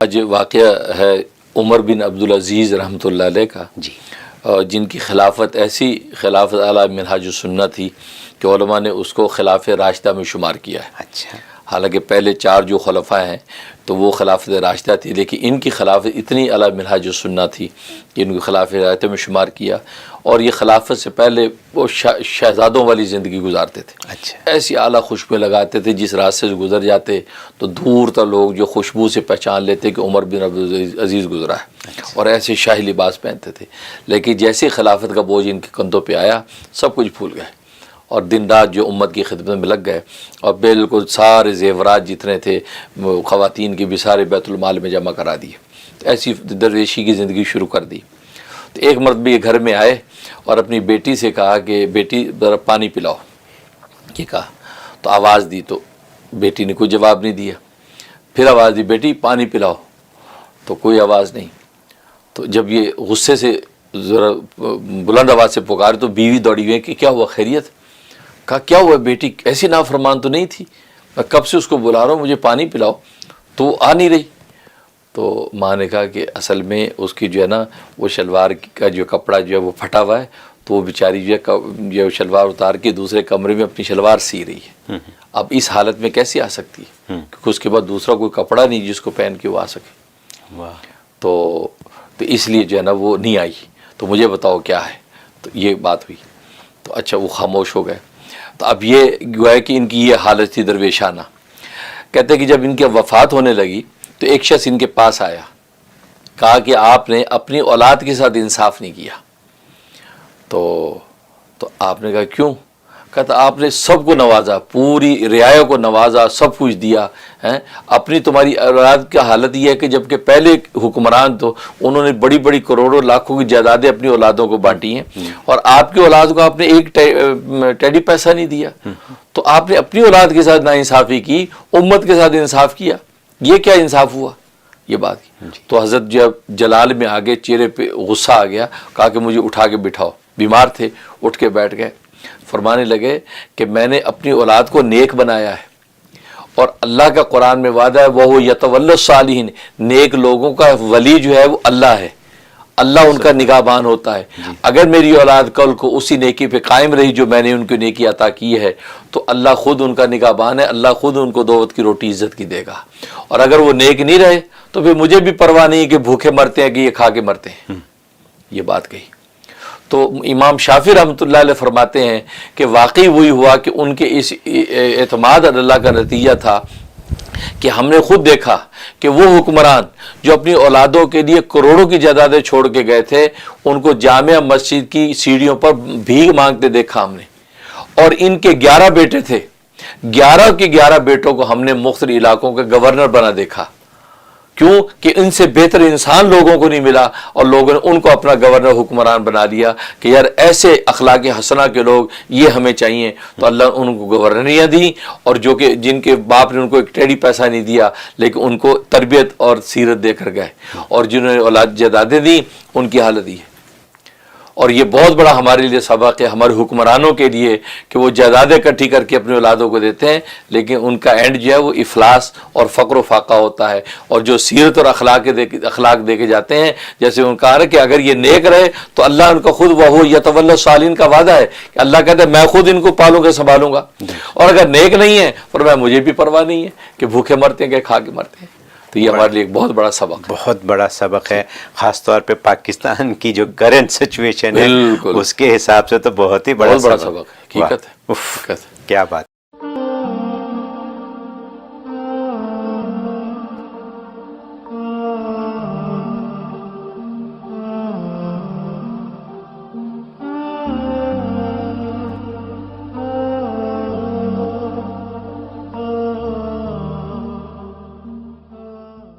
آج واقعہ ہے عمر بن عبدالعزیز رحمۃ اللہ علیہ کا، جی، جن کی خلافت ایسی خلافت اعلیٰ منہاج السنہ تھی کہ علماء نے اس کو خلاف راشدہ میں شمار کیا ہے۔ اچھا، حالانکہ پہلے 4 جو خلفاء ہیں تو وہ خلافت راشدہ تھی، لیکن ان کی خلافت اتنی اعلیٰ منہاج السنہ تھی کہ ان کو خلافت راشدہ میں شمار کیا، اور یہ خلافت سے پہلے وہ شہزادوں والی زندگی گزارتے تھے۔ اچھا، ایسی اعلیٰ خوشبوئیں لگاتے تھے، جس راستے سے گزر جاتے تو دور تک لوگ جو خوشبو سے پہچان لیتے کہ عمر بن عبدالعزیز گزرا ہے، اور ایسے شاہی لباس پہنتے تھے۔ لیکن جیسے خلافت کا بوجھ ان کے کندھوں پہ آیا، سب کچھ بھول گئے اور دن رات جو امت کی خدمت میں لگ گئے، اور بالکل سارے زیورات جتنے تھے خواتین کے بھی سارے بیت المال میں جمع کرا دیے، ایسی درویشی کی زندگی شروع کر دی۔ تو ایک مرتبہ یہ گھر میں آئے اور اپنی بیٹی سے کہا کہ بیٹی ذرا پانی پلاؤ، یہ کہا تو آواز دی، تو بیٹی نے کوئی جواب نہیں دیا۔ پھر آواز دی، بیٹی پانی پلاؤ، تو کوئی آواز نہیں۔ تو جب یہ غصے سے ذرا بلند آواز سے پکارے تو بیوی دوڑی ہوئی کہ کیا ہوا، خیریت؟ کہا کیا ہوا بیٹی، ایسی نافرمان تو نہیں تھی، میں کب سے اس کو بلا رہا ہوں مجھے پانی پلاؤ، تو وہ آ نہیں رہی۔ تو ماں نے کہا کہ اصل میں اس کی جو ہے نا وہ شلوار کا جو کپڑا جو ہے وہ پھٹا ہوا ہے، تو وہ بیچاری جو ہے یہ شلوار اتار کے دوسرے کمرے میں اپنی شلوار سی رہی ہے۔ اب اس حالت میں کیسے آ سکتی ہے، کیونکہ اس کے بعد دوسرا کوئی کپڑا نہیں جس کو پہن کے وہ آ سکے۔ تو اس لیے جو ہے نا وہ نہیں آئی، تو مجھے بتاؤ کیا ہے۔ تو یہ بات ہوئی، تو اچھا وہ خاموش ہو گئے۔ تو اب یہ گویا کہ ان کی یہ حالت تھی درویشانہ۔ کہتے ہیں کہ جب ان کی وفات ہونے لگی تو ایک شخص ان کے پاس آیا، کہا کہ آپ نے اپنی اولاد کے ساتھ انصاف نہیں کیا۔ تو آپ نے کہا کیوں؟ کہتا آپ نے سب کو نوازا، پوری رعایا کو نوازا، سب کچھ دیا ہے، اپنی تمہاری اولاد کا حالت یہ ہے کہ جبکہ پہلے حکمران تو انہوں نے بڑی بڑی کروڑوں لاکھوں کی جائیدادیں اپنی اولادوں کو بانٹی ہیں، اور آپ کی اولاد کو آپ نے ایک ٹیڈی پیسہ نہیں دیا۔ تو آپ نے اپنی اولاد کے ساتھ ناانصافی کی، امت کے ساتھ انصاف کیا، یہ کیا انصاف ہوا؟ یہ بات کی۔ تو حضرت جب جلال میں آگے چہرے پہ غصہ آ گیا، کہا کہ مجھے اٹھا کے بٹھاؤ۔ بیمار تھے، اٹھ کے بیٹھ گئے، فرمانے لگے کہ میں نے اپنی اولاد کو نیک بنایا ہے، اور اللہ کا قرآن میں وعدہ ہے وہ یتولی الصالحین، نیک لوگوں کا ولی جو ہے وہ اللہ ہے، اللہ ان کا نگہبان ہوتا ہے۔ اگر میری اولاد کل کو اسی نیکی پہ قائم رہی جو میں نے ان کو نیکی عطا کی ہے تو اللہ خود ان کا نگہبان ہے، اللہ خود ان کو دو وقت کی روٹی عزت کی دے گا۔ اور اگر وہ نیک نہیں رہے تو پھر مجھے بھی پرواہ نہیں کہ بھوکے مرتے ہیں کہ یہ کھا کے مرتے ہیں۔ یہ بات کہی تو امام شافعی رحمۃ اللہ علیہ فرماتے ہیں کہ واقعی وہی ہوا کہ ان کے اس اعتماد اللہ کا نتیجہ تھا کہ ہم نے خود دیکھا کہ وہ حکمران جو اپنی اولادوں کے لیے کروڑوں کی جائیدادیں چھوڑ کے گئے تھے، ان کو جامع مسجد کی سیڑھیوں پر بھیک مانگتے دیکھا ہم نے، اور ان کے 11 بیٹے تھے، 11 کے 11 بیٹوں کو ہم نے مختلف علاقوں کے گورنر بنا دیکھا۔ کیوں کہ ان سے بہتر انسان لوگوں کو نہیں ملا، اور لوگوں نے ان کو اپنا گورنر حکمران بنا لیا کہ یار ایسے اخلاق حسنہ کے لوگ یہ ہمیں چاہیے۔ تو اللہ نے ان کو گورنریاں دی، اور جو کہ جن کے باپ نے ان کو ایک ٹیڑی پیسہ نہیں دیا لیکن ان کو تربیت اور سیرت دے کر گئے، اور جنہوں نے اولاد جائیدادیں دی ان کی حالت یہ ہے۔ اور یہ بہت بڑا ہمارے لیے سبق ہے ہمارے حکمرانوں کے لیے کہ وہ جائیدادیں اکٹھی کر کے اپنے اولادوں کو دیتے ہیں، لیکن ان کا اینڈ جو ہے وہ افلاس اور فقر و فاقہ ہوتا ہے۔ اور جو سیرت اور اخلاق دے کے جاتے ہیں، جیسے ان کا کہ اگر یہ نیک رہے تو اللہ ان کا خود وہ یتولی الصالحین کا وعدہ ہے کہ اللہ کہتا ہے میں خود ان کو پالوں گا، سنبھالوں گا۔ اور اگر نیک نہیں ہے فرمایا مجھے بھی پرواہ نہیں ہے کہ بھوکے مرتے ہیں کہ کھا کے مرتے ہیں۔ تو یہ ہمارے لیے ایک بہت بڑا سبق ہے، بہت بڑا سبق ہے، خاص طور پہ پاکستان کی جو کرنٹ سچویشن ہے اس کے حساب سے تو بہت ہی بڑا سبق ہے، حقیقت ہے۔ کیا بات۔